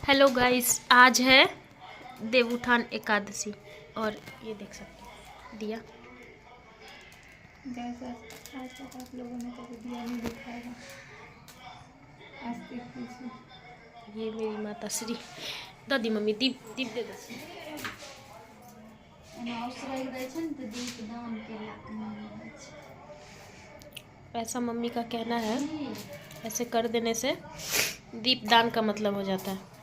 Hello guys, आज है देवउठान एकादशी और ये देख सकते हैं दिया। जैसा आज तक आप लोगों ने कभी दिया नहीं दिखाया है। आज देखिए ये मेरी माता श्री दादी मम्मी दीप दीप दे दस ऐसा मम्मी का कहना है, ऐसे कर देने से दीपदान का मतलब हो जाता है।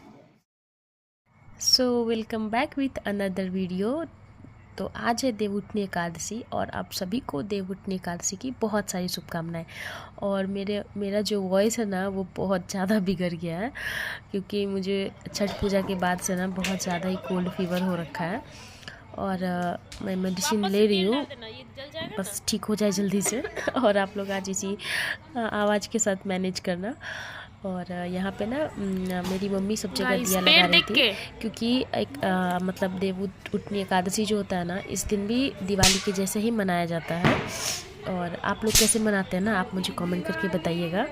So welcome back with another video. तो आज है देवउठनी एकादशी और आप सभी को देवउठनी एकादशी की बहुत सारी शुभकामनाएं। और मेरा जो वॉइस है ना वो बहुत ज़्यादा बिगड़ गया है, क्योंकि मुझे छठ पूजा के बाद से ना बहुत ज़्यादा ही कोल्ड फीवर हो रखा है। और मैं मेडिसिन ले रही हूँ, बस ठीक हो जाए जल्दी से। और आप लोग आज इसी आवाज़ के साथ मैनेज करना। और यहाँ पे ना मेरी मम्मी सब जगह दिया लगा रही थी, क्योंकि एक मतलब देवउठनी एकादशी जो होता है ना, इस दिन भी दिवाली के जैसे ही मनाया जाता है। और आप लोग कैसे मनाते हैं ना, आप मुझे कमेंट करके बताइएगा।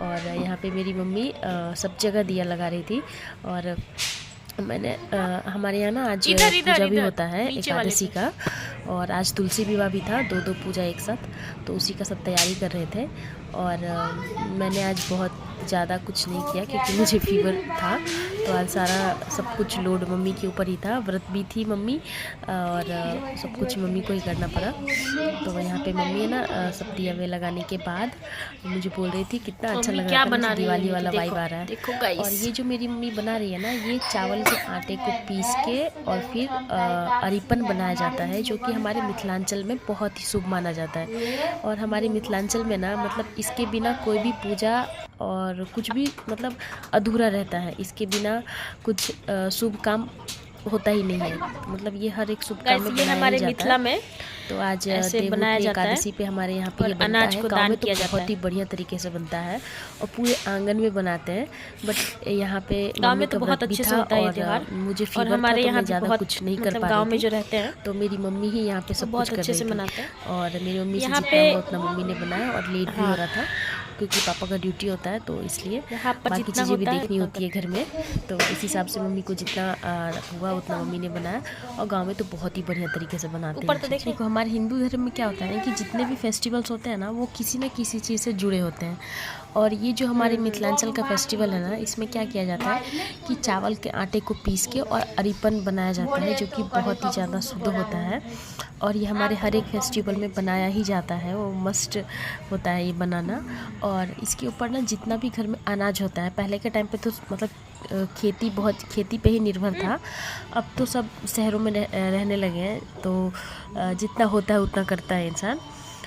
और यहाँ पे मेरी मम्मी सब जगह दिया लगा रही थी। और मैंने हमारे यहाँ ना आज पूजा भी होता है एकादशी का, और आज तुलसी विवाह भी था, दो पूजा एक साथ, तो उसी का सब तैयारी कर रहे थे। और मैंने आज बहुत ज़्यादा कुछ नहीं किया क्योंकि मुझे फीवर था, तो आज सारा सब कुछ लोड मम्मी के ऊपर ही था। व्रत भी थी मम्मी, और सब कुछ मम्मी को ही करना पड़ा। तो यहाँ पे मम्मी है ना सब दिया वे लगाने के बाद मुझे बोल रही थी कितना अच्छा लग रहा था, दिवाली वाला वाइब आ रहा है। और ये जो मेरी मम्मी बना रही है ना, ये चावल के आटे को पीस के और फिर अरिपन बनाया जाता है, जो कि हमारे मिथिलांचल में बहुत ही शुभ माना जाता है। और हमारे मिथिलांचल में ना मतलब इसके बिना कोई भी पूजा और कुछ भी मतलब अधूरा रहता है। इसके बिना कुछ शुभ काम होता ही नहीं है। मतलब ये हर एक शुभ काम में बनाया हमारे जाता मिथिला है। में तो आज ऐसे बनाया जाता है। एकादशी पे हमारे यहाँ पे ये बनता अनाज है। को गाँव दान में तो किया जाता बहुत ही बढ़िया तरीके से बनता है और पूरे आंगन में बनाते हैं। बट यहाँ पे गाँव मम्मी में का तो व्रत बहुत भी अच्छे से था होता है ये और त्योहार। मुझे और फीवर था, हमारे तो यहाँ मैं भी ज़्यादा बहुत कुछ नहीं कर मतलब पा गाँव रही में थी। जो रहते हैं तो मेरी मम्मी ही यहाँ पे सब बहुत कुछ कर अच्छे रही से थी। मनाते हैं। और मेरी मम्मी से यहाँ जितना पे हुआ उतना मम्मी ने बनाया, और लेट भी हो रहा था क्योंकि पापा का ड्यूटी होता है, तो इसलिए यहाँ पर बाकी जितना चीज़ें भी होता है देखनी उतना होती है घर में। तो इस हिसाब से मम्मी को जितना हुआ उतना मम्मी ने बनाया। और गांव में तो बहुत ही बढ़िया तरीके से बनाते ऊपर हैं। तो देखो हमारे हिंदू धर्म में क्या होता है कि जितने भी फेस्टिवल्स होते हैं ना, वो किसी न किसी चीज़ से जुड़े होते हैं। और ये जो हमारे मिथिलांचल का फेस्टिवल है ना, इसमें क्या किया जाता है कि चावल के आटे को पीस के और अरिपन बनाया जाता है, जो कि बहुत ही ज़्यादा शुद्ध होता है। और ये हमारे हर एक फेस्टिवल में बनाया ही जाता है, वो मस्ट होता है ये बनाना। और इसके ऊपर ना जितना भी घर में अनाज होता है, पहले के टाइम पे तो मतलब खेती पे ही निर्भर था। अब तो सब शहरों में रहने लगे हैं, तो जितना होता है उतना करता है इंसान।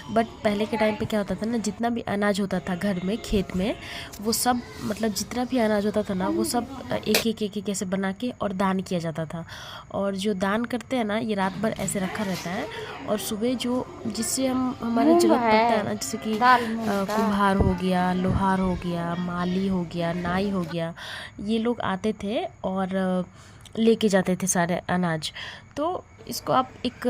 बट पहले के टाइम पे क्या होता था ना, जितना भी अनाज होता था घर में खेत में, वो सब मतलब जितना भी अनाज होता था ना, वो सब एक ऐसे बना के और दान किया जाता था। और जो दान करते हैं ना, ये रात भर ऐसे रखा रहता है। और सुबह जो जिससे हमारे जरूरत पड़ता है ना, जैसे कि कुम्हार हो गया, लोहार हो गया, माली हो गया, नाई हो गया, ये लोग आते थे और लेके जाते थे सारे अनाज। तो इसको आप एक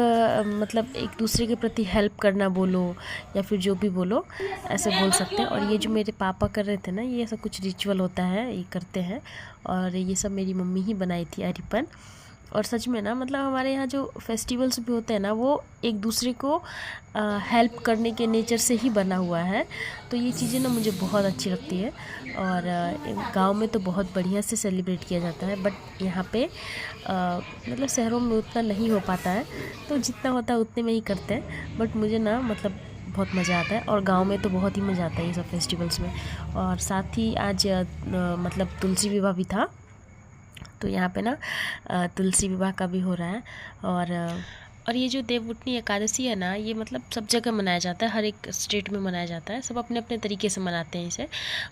मतलब एक दूसरे के प्रति हेल्प करना बोलो, या फिर जो भी बोलो, ऐसे बोल सकते हैं। और ये जो मेरे पापा कर रहे थे ना, ये ऐसा कुछ रिचुअल होता है, ये करते हैं। और ये सब मेरी मम्मी ही बनाई थी अरिपन। और सच में ना मतलब हमारे यहाँ जो फेस्टिवल्स भी होते हैं ना, वो एक दूसरे को हेल्प करने के नेचर से ही बना हुआ है। तो ये चीज़ें ना मुझे बहुत अच्छी लगती है। और गांव में तो बहुत बढ़िया से सेलिब्रेट किया जाता है, बट यहाँ पे मतलब शहरों में उतना नहीं हो पाता है, तो जितना होता है उतने में ही करते हैं। बट मुझे ना मतलब बहुत मज़ा आता है, और गांव में तो बहुत ही मज़ा आता है ये सब फेस्टिवल्स में। और साथ ही आज मतलब तुलसी विवाह भी था, तो यहाँ पे ना तुलसी विवाह का भी हो रहा है। और ये जो देवउठनी एकादशी है ना, ये मतलब सब जगह मनाया जाता है, हर एक स्टेट में मनाया जाता है, सब अपने अपने तरीके से मनाते हैं इसे।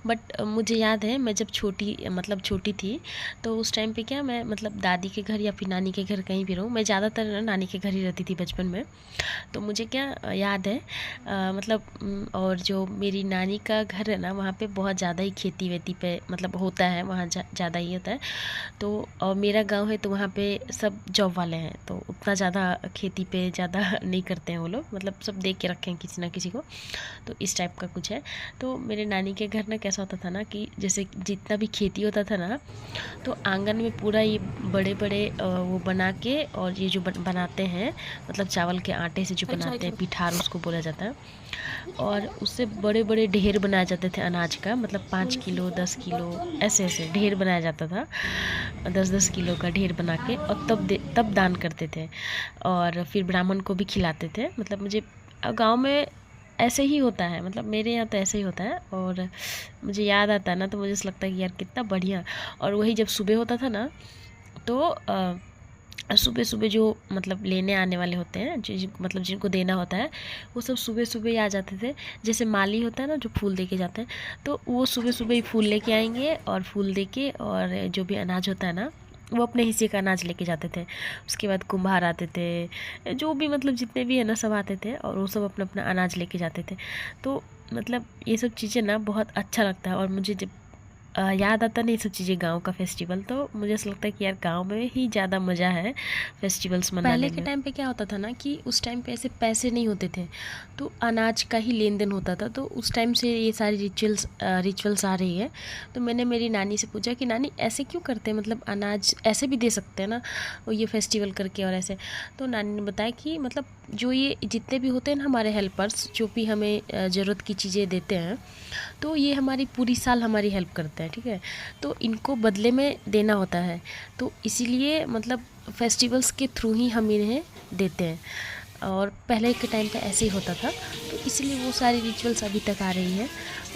बट मुझे याद है, मैं जब छोटी थी, तो उस टाइम पे क्या मैं मतलब दादी के घर या फिर नानी के घर कहीं भी रहूँ, मैं ज़्यादातर नानी के घर ही रहती थी बचपन में। तो मुझे क्या याद है मतलब और जो मेरी नानी का घर है ना, वहाँ पे बहुत ज़्यादा ही खेती वेती पे मतलब होता है, वहाँ ज़्यादा ही होता है। तो और मेरा गांव है, तो वहाँ पे सब जॉब वाले हैं, तो उतना ज़्यादा खेती पे ज़्यादा नहीं करते हैं वो लोग, मतलब सब देख के रखे हैं किसी ना किसी को, तो इस टाइप का कुछ है। तो मेरे नानी के घर ना कैसा होता था ना कि जैसे जितना भी खेती होता था ना, तो आंगन में पूरा ये बड़े बड़े वो बना के, और ये जो बनाते हैं मतलब चावल के आटे से जो बनाते हैं, पिठार उसको बोला जाता है, और उससे बड़े बड़े ढेर बनाए जाते थे अनाज का, मतलब 5 किलो 10 किलो ऐसे ऐसे ढेर बनाया जाता था, 10-10 किलो का ढेर बना के, और तब दान करते थे, और फिर ब्राह्मण को भी खिलाते थे। मतलब मुझे गांव में ऐसे ही होता है, मतलब मेरे यहाँ तो ऐसे ही होता है, और मुझे याद आता है ना तो मुझे ऐसा लगता है कि यार कितना बढ़िया। और वही जब सुबह होता था ना, तो सुबह सुबह जो मतलब लेने आने वाले होते हैं, मतलब जिनको देना होता है, वो सब सुबह सुबह ही आ जाते थे। जैसे माली होता है ना जो फूल दे के जाते हैं, तो वो सुबह सुबह ही फूल लेके आएंगे, और फूल दे के, और जो भी अनाज होता है ना वो अपने हिस्से का अनाज लेके जाते थे। उसके बाद कुम्हार आते थे, जो भी मतलब जितने भी है ना सब आते थे, और वो सब अपना अपना अनाज लेके जाते थे। तो मतलब ये सब चीज़ें ना बहुत अच्छा लगता है, और मुझे जब याद आता नहीं सब चीज़ें गांव का फेस्टिवल, तो मुझे ऐसा लगता है कि यार गांव में ही ज़्यादा मज़ा है फेस्टिवल्स मनाने में। पहले के टाइम पे क्या होता था ना कि उस टाइम पे ऐसे पैसे नहीं होते थे, तो अनाज का ही लेन देन होता था। तो उस टाइम से ये सारी रिचुअल्स आ रही है। तो मैंने मेरी नानी से पूछा कि नानी ऐसे क्यों करते हैं, मतलब अनाज ऐसे भी दे सकते हैं ना वो ये फेस्टिवल करके और ऐसे। तो नानी ने बताया कि मतलब जो ये जितने भी होते हैं ना हमारे हेल्पर्स, जो भी हमें ज़रूरत की चीज़ें देते हैं, तो ये हमारी पूरी साल हमारी हेल्प करते हैं, ठीक है। तो इनको बदले में देना होता है, तो इसीलिए मतलब फेस्टिवल्स के थ्रू ही हम इन्हें देते हैं। और पहले के टाइम पे ऐसे ही होता था, तो इसलिए वो सारी रिचुअल्स अभी तक आ रही है।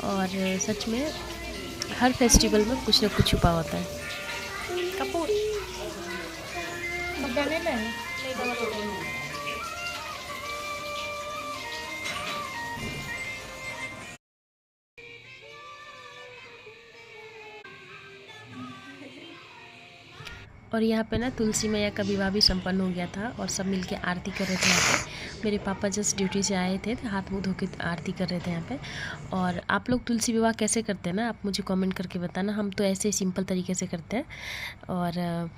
और सच में हर फेस्टिवल में कुछ ना कुछ छुपा होता है। कपूर और यहाँ पे ना तुलसी मैया का विवाह भी संपन्न हो गया था, और सब मिलके आरती कर रहे थे यहाँ पे। मेरे पापा जस्ट ड्यूटी से आए थे, हाथ मुँह धो के आरती कर रहे थे यहाँ पे। और आप लोग तुलसी विवाह कैसे करते हैं ना, आप मुझे कमेंट करके बताना। हम तो ऐसे सिंपल तरीके से करते हैं। और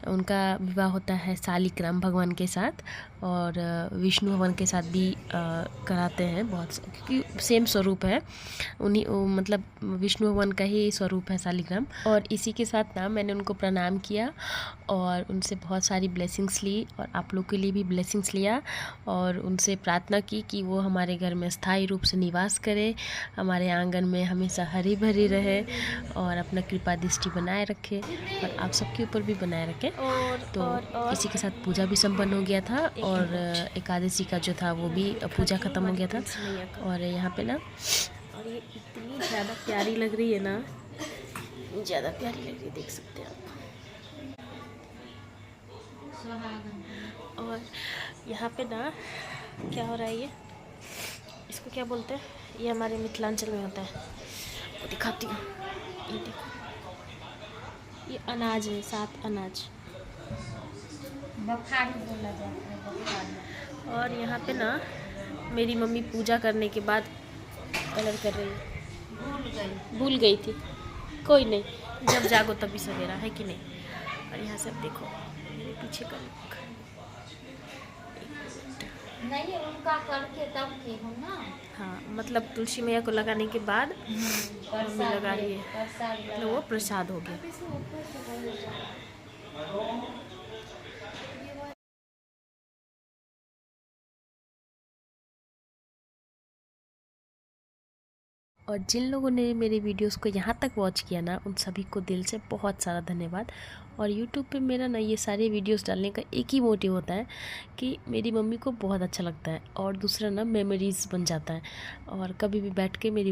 उनका विवाह होता है शालिग्राम भगवान के साथ, और विष्णु भगवान के साथ भी कराते हैं बहुत, क्योंकि सेम स्वरूप है उन्हीं, मतलब विष्णु भगवान का ही स्वरूप है शालिग्राम। और इसी के साथ ना मैंने उनको प्रणाम किया, और उनसे बहुत सारी ब्लेसिंग्स ली, और आप लोग के लिए भी ब्लेसिंग्स लिया, और उनसे प्रार्थना की कि वो हमारे घर में स्थायी रूप से निवास करे, हमारे आंगन में हमेशा हरी भरी रहे, और अपना कृपा दृष्टि बनाए रखे, और आप सबके ऊपर भी बनाए रखे। तो इसी के साथ पूजा भी संपन्न हो गया था, और एकादशी का जो था वो भी पूजा ख़त्म हो गया था। और यहाँ पे ना, और ये इतनी ज़्यादा प्यारी लग रही है ना, ज़्यादा प्यारी लग रही है, देख सकते हैं आप। और यहाँ पे ना क्या हो रहा है, ये इसको क्या बोलते हैं, ये हमारे मिथिलांचल में होता है, वो दिखाती हूँ। ये देखो, ये अनाज है, 7 अनाज, बखारी बोला जाता है, बखारी। और यहाँ पे ना मेरी मम्मी पूजा करने के बाद कलर कर रही है, भूल गई थी, कोई नहीं, जब जागो तभी सवेरा, है कि नहीं। और यहाँ से अब देखो मेरे पीछे का लुक, नहीं उनका करके तब के हो ना। हाँ, मतलब तुलसी मैया को लगाने के बाद मम्मी लगा रही है, मतलब वो प्रसाद हो गया। और जिन लोगों ने मेरे वीडियोस को यहाँ तक वॉच किया ना, उन सभी को दिल से बहुत सारा धन्यवाद। और यूट्यूब पे मेरा ना ये सारे वीडियोस डालने का एक ही मोटिव होता है कि मेरी मम्मी को बहुत अच्छा लगता है, और दूसरा ना मेमोरीज़ बन जाता है, और कभी भी बैठ के मेरी